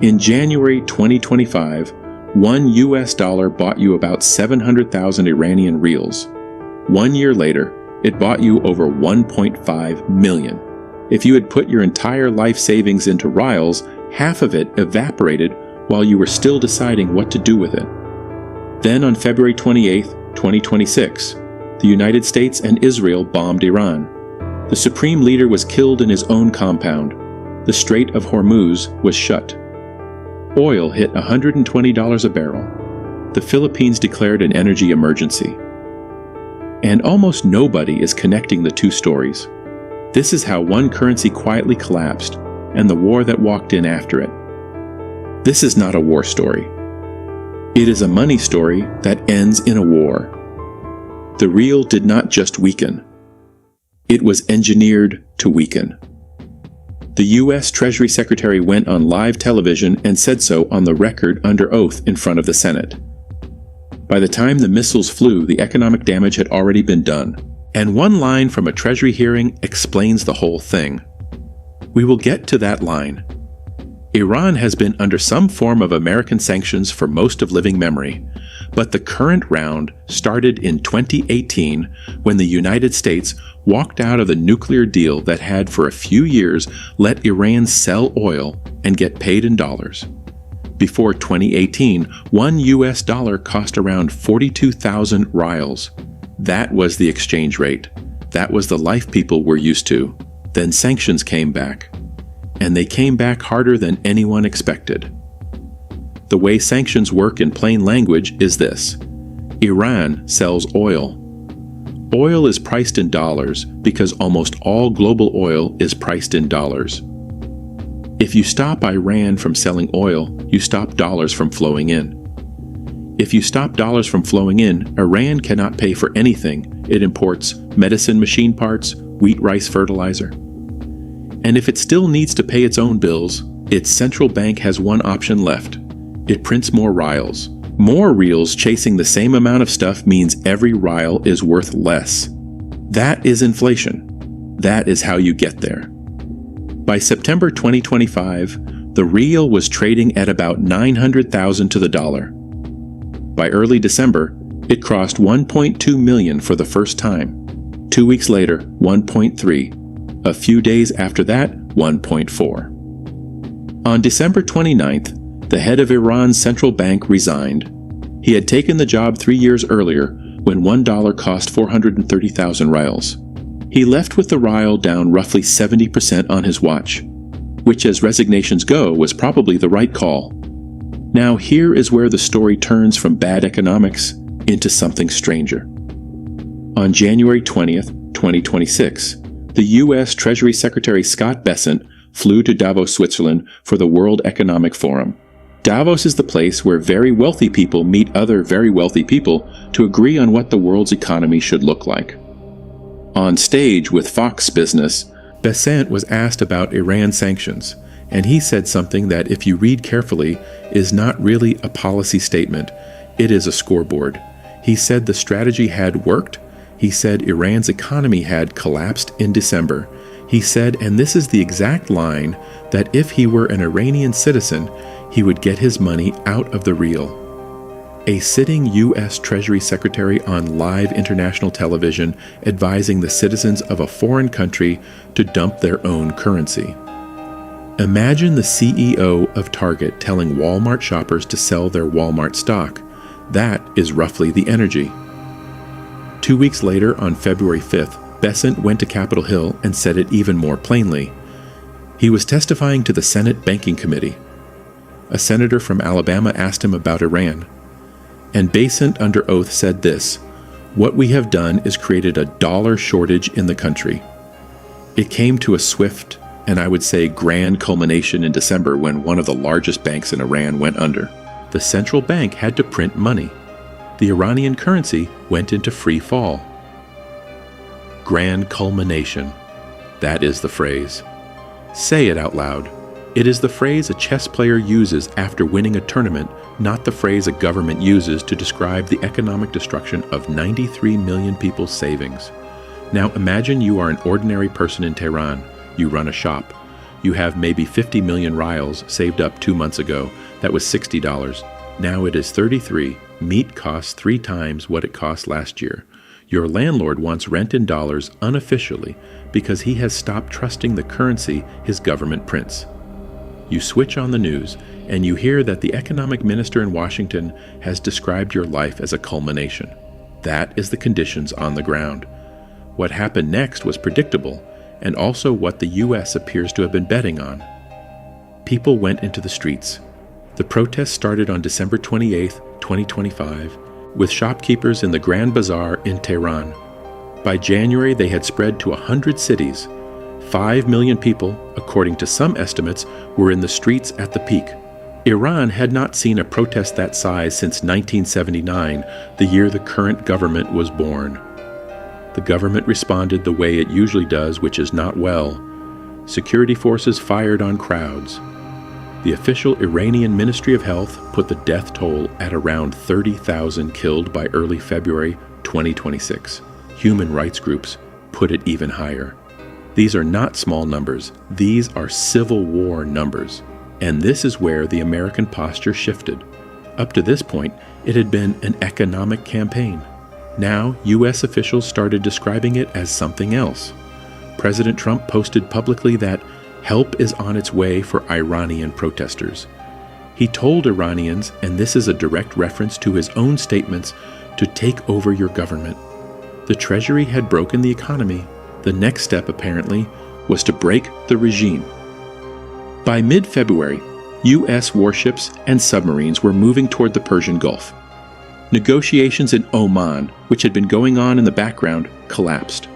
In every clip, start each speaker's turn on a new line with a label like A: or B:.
A: In January 2025, one US dollar bought you about 700,000 Iranian rials. 1 year later, it bought you over 1.5 million. If you had put your entire life savings into rials, half of it evaporated while you were still deciding what to do with it. Then on February 28, 2026, the United States and Israel bombed Iran. The supreme leader was killed in his own compound. The Strait of Hormuz was shut. Oil hit $120 a barrel. The Philippines declared an energy emergency. And almost nobody is connecting the two stories. This is how one currency quietly collapsed, and the war that walked in after it. This is not a war story. It is a money story that ends in a war. The real did not just weaken. It was engineered to weaken. The U.S. Treasury Secretary went on live television and said so on the record under oath in front of the Senate. By the time the missiles flew, the economic damage had already been done. And one line from a Treasury hearing explains the whole thing. We will get to that line. Iran has been under some form of American sanctions for most of living memory, but the current round started in 2018 when the United States walked out of the nuclear deal that had for a few years let Iran sell oil and get paid in dollars. Before 2018, one US dollar cost around 42,000 rials. That was the exchange rate. That was the life people were used to. Then sanctions came back. And they came back harder than anyone expected. The way sanctions work in plain language is this. Iran sells oil. Oil is priced in dollars because almost all global oil is priced in dollars. If you stop Iran from selling oil, you stop dollars from flowing in. If you stop dollars from flowing in, Iran cannot pay for anything. It imports medicine machine parts, wheat, rice, fertilizer. And if it still needs to pay its own bills, its central bank has one option left. It prints more rials. More reals chasing the same amount of stuff means every rial is worth less. That is inflation. That is how you get there. By September 2025, the rial was trading at about 900,000 to the dollar. By early December, it crossed 1.2 million for the first time. 2 weeks later, 1.3. A few days after that, 1.4. On December 29th, the head of Iran's central bank resigned. He had taken the job 3 years earlier when $1 cost 430,000 rials. He left with the rial down roughly 70% on his watch, which as resignations go was probably the right call. Now here is where the story turns from bad economics into something stranger. On January 20th, 2026, the U.S. Treasury Secretary Scott Bessent flew to Davos, Switzerland for the World Economic Forum. Davos is the place where very wealthy people meet other very wealthy people to agree on what the world's economy should look like. On stage with Fox Business, Bessent was asked about Iran sanctions, and he said something that, if you read carefully, is not really a policy statement. It is a scoreboard. He said the strategy had worked. He said Iran's economy had collapsed in December. He said, and this is the exact line, that if he were an Iranian citizen, he would get his money out of the rial. A sitting U.S. Treasury Secretary on live international television advising the citizens of a foreign country to dump their own currency. Imagine the CEO of Target telling Walmart shoppers to sell their Walmart stock. That is roughly the energy. 2 weeks later, on February 5th, Bessent went to Capitol Hill and said it even more plainly. He was testifying to the Senate Banking Committee. A senator from Alabama asked him about Iran. And Bessent under oath said this, "What we have done is created a dollar shortage in the country." It came to a swift, and I would say grand culmination in December when one of the largest banks in Iran went under. The central bank had to print money. The Iranian currency went into free fall. Grand culmination. That is the phrase. Say it out loud. It is the phrase a chess player uses after winning a tournament, not the phrase a government uses to describe the economic destruction of 93 million people's savings. Now imagine you are an ordinary person in Tehran. You run a shop. You have maybe 50 million rials saved up 2 months ago. That was $60. Now it is 33. Meat costs 3 times what it cost last year. Your landlord wants rent in dollars unofficially because he has stopped trusting the currency his government prints. You switch on the news and you hear that the economic minister in Washington has described your life as a culmination. That is the conditions on the ground. What happened next was predictable, and also what the U.S. appears to have been betting on. People went into the streets. The protests started on December 28, 2025, with shopkeepers in the Grand Bazaar in Tehran. By January, they had spread to 100 cities. 5 million people, according to some estimates, were in the streets at the peak. Iran had not seen a protest that size since 1979, the year the current government was born. The government responded the way it usually does, which is not well. Security forces fired on crowds. The official Iranian Ministry of Health put the death toll at around 30,000 killed by early February 2026. Human rights groups put it even higher. These are not small numbers. These are civil war numbers. And this is where the American posture shifted. Up to this point, it had been an economic campaign. Now, U.S. officials started describing it as something else. President Trump posted publicly that help is on its way for Iranian protesters. He told Iranians, and this is a direct reference to his own statements, to take over your government. The Treasury had broken the economy. The next step, apparently, was to break the regime. By mid-February, U.S. warships and submarines were moving toward the Persian Gulf. Negotiations in Oman, which had been going on in the background, collapsed.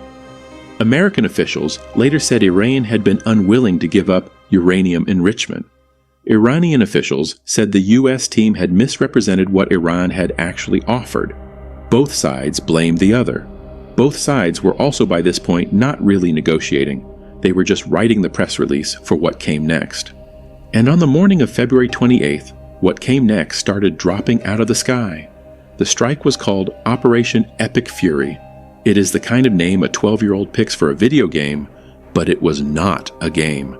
A: American officials later said Iran had been unwilling to give up uranium enrichment. Iranian officials said the U.S. team had misrepresented what Iran had actually offered. Both sides blamed the other. Both sides were also by this point not really negotiating. They were just writing the press release for what came next. And on the morning of February 28th, what came next started dropping out of the sky. The strike was called Operation Epic Fury. It is the kind of name a 12-year-old picks for a video game, but it was not a game.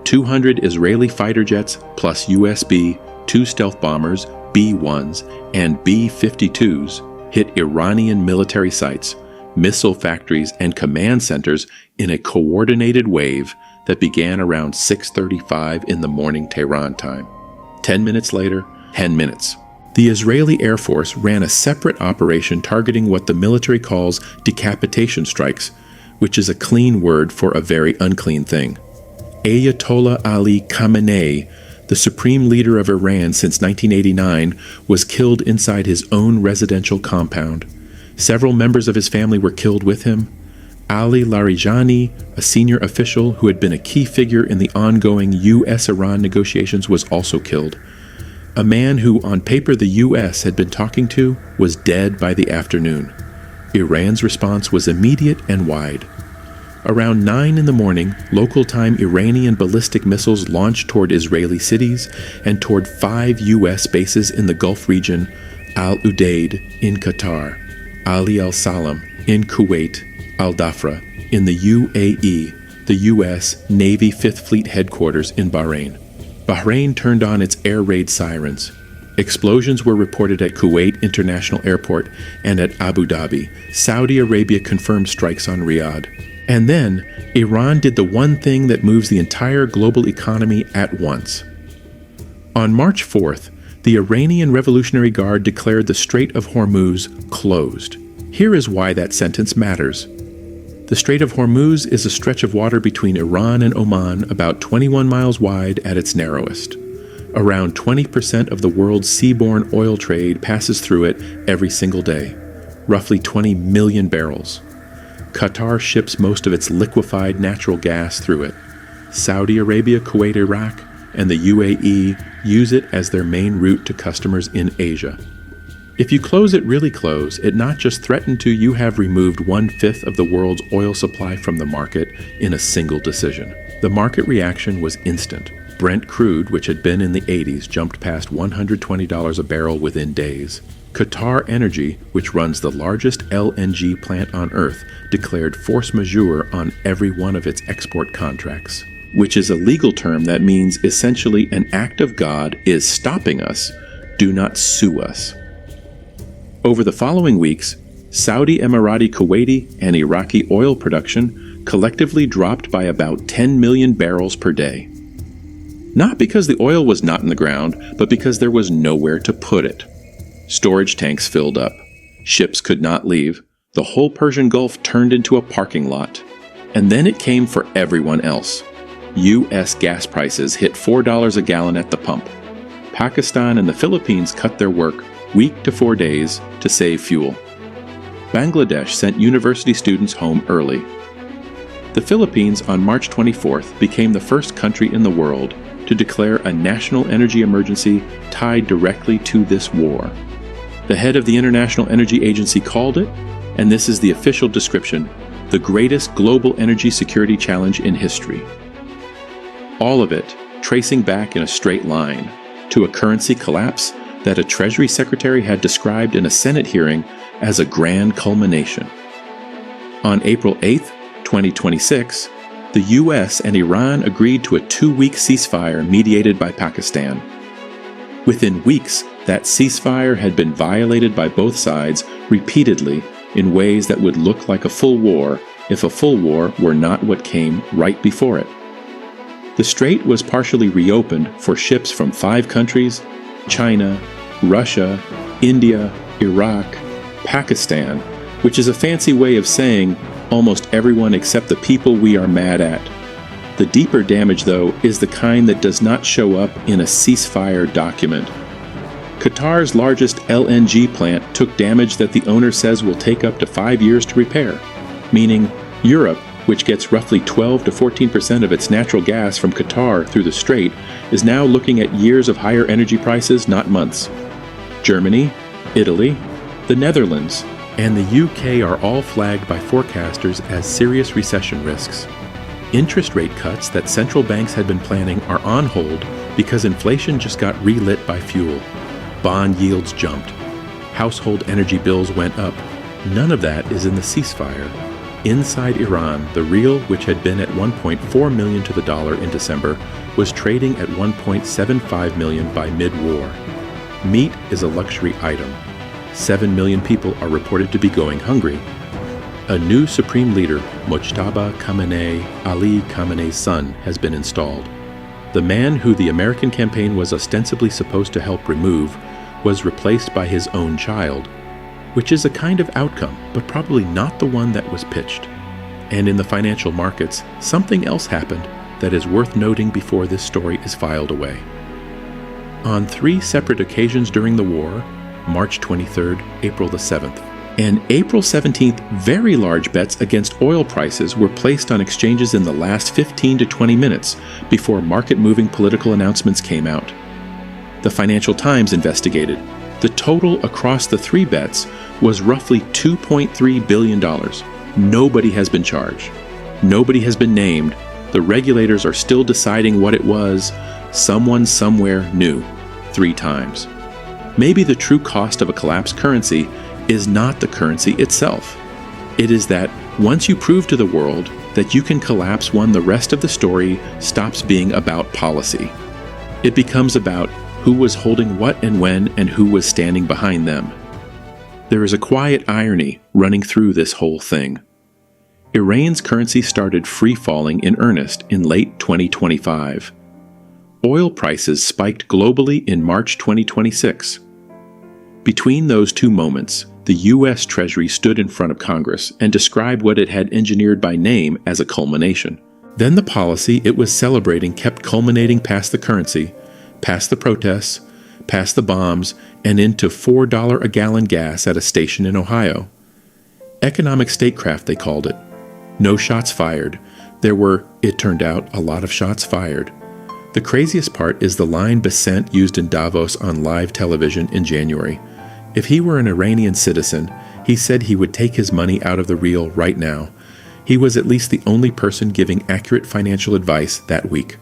A: 200 Israeli fighter jets plus USB, 2 stealth bombers, B-1s, and B-52s hit Iranian military sites, missile factories, and command centers in a coordinated wave that began around 6:35 in the morning Tehran time. 10 minutes later, 10 minutes. The Israeli Air Force ran a separate operation targeting what the military calls decapitation strikes, which is a clean word for a very unclean thing. Ayatollah Ali Khamenei, the supreme leader of Iran since 1989, was killed inside his own residential compound. Several members of his family were killed with him. Ali Larijani, a senior official who had been a key figure in the ongoing U.S.-Iran negotiations, was also killed. A man who, on paper, the U.S. had been talking to was dead by the afternoon. Iran's response was immediate and wide. Around 9 in the morning, local time Iranian ballistic missiles launched toward Israeli cities and toward 5 U.S. bases in the Gulf region: Al Udeid in Qatar, Ali Al Salam in Kuwait, Al Dhafra in the UAE, the U.S. Navy 5th Fleet headquarters in Bahrain. Bahrain turned on its air raid sirens. Explosions were reported at Kuwait International Airport and at Abu Dhabi. Saudi Arabia confirmed strikes on Riyadh. And then, Iran did the one thing that moves the entire global economy at once. On March 4th, the Iranian Revolutionary Guard declared the Strait of Hormuz closed. Here is why that sentence matters. The Strait of Hormuz is a stretch of water between Iran and Oman about 21 miles wide at its narrowest. Around 20% of the world's seaborne oil trade passes through it every single day, roughly 20 million barrels. Qatar ships most of its liquefied natural gas through it. Saudi Arabia, Kuwait, Iraq, and the UAE use it as their main route to customers in Asia. If you close it really close, it not just threatened to you have removed 1/5 of the world's oil supply from the market in a single decision. The market reaction was instant. Brent crude, which had been in the 80s, jumped past $120 a barrel within days. Qatar Energy, which runs the largest LNG plant on Earth, declared force majeure on every one of its export contracts. which is a legal term that means essentially an act of God is stopping us. Do not sue us. Over the following weeks, Saudi, Emirati, Kuwaiti, and Iraqi oil production collectively dropped by about 10 million barrels per day. Not because the oil was not in the ground, but because there was nowhere to put it. Storage tanks filled up. Ships could not leave. The whole Persian Gulf turned into a parking lot. And then it came for everyone else. U.S. gas prices hit $4 a gallon at the pump. Pakistan and the Philippines cut their work week to 4 days to save fuel. Bangladesh sent university students home early. The Philippines on March 24th became the first country in the world to declare a national energy emergency tied directly to this war. The head of the International Energy Agency called it, and this is the official description, the greatest global energy security challenge in history. All of it tracing back in a straight line to a currency collapse that a Treasury Secretary had described in a Senate hearing as a grand culmination. On April 8, 2026, the U.S. and Iran agreed to a 2-week ceasefire mediated by Pakistan. Within weeks, that ceasefire had been violated by both sides repeatedly in ways that would look like a full war if a full war were not what came right before it. The strait was partially reopened for ships from 5 countries: China, Russia, India, Iraq, Pakistan, which is a fancy way of saying almost everyone except the people we are mad at. The deeper damage, though, is the kind that does not show up in a ceasefire document. Qatar's largest LNG plant took damage that the owner says will take up to 5 years to repair, meaning Europe, which gets roughly 12 to 14% of its natural gas from Qatar through the strait, is now looking at years of higher energy prices, not months. Germany, Italy, the Netherlands, and the UK are all flagged by forecasters as serious recession risks. Interest rate cuts that central banks had been planning are on hold because inflation just got relit by fuel. Bond yields jumped. Household energy bills went up. None of that is in the ceasefire. Inside Iran, the rial, which had been at 1.4 million to the dollar in December, was trading at 1.75 million by mid-war. Meat is a luxury item. 7 million people are reported to be going hungry. A new supreme leader, Mojtaba Khamenei, Ali Khamenei's son, has been installed. The man who the American campaign was ostensibly supposed to help remove was replaced by his own child, which is a kind of outcome, but probably not the one that was pitched. And in the financial markets, something else happened that is worth noting before this story is filed away. On 3 separate occasions during the war, March 23rd, April the 7th, and April 17th, very large bets against oil prices were placed on exchanges in the last 15 to 20 minutes before market-moving political announcements came out. The Financial Times investigated. The total across the 3 bets was roughly $2.3 billion. Nobody has been charged. Nobody has been named. The regulators are still deciding what it was. Someone somewhere knew. 3 times. Maybe the true cost of a collapsed currency is not the currency itself. It is that once you prove to the world that you can collapse one, the rest of the story stops being about policy. It becomes about who was holding what and when and who was standing behind them. There is a quiet irony running through this whole thing. Iran's currency started free-falling in earnest in late 2025. Oil prices spiked globally in March 2026. Between those 2 moments, the U.S. Treasury stood in front of Congress and described what it had engineered by name as a culmination. Then the policy it was celebrating kept culminating past the currency, past the protests, past the bombs, and into $4 a gallon gas at a station in Ohio. Economic statecraft, they called it. No shots fired. There were, it turned out, a lot of shots fired. The craziest part is the line Besant used in Davos on live television in January. If he were an Iranian citizen, he said he would take his money out of the rial right now. He was at least the only person giving accurate financial advice that week.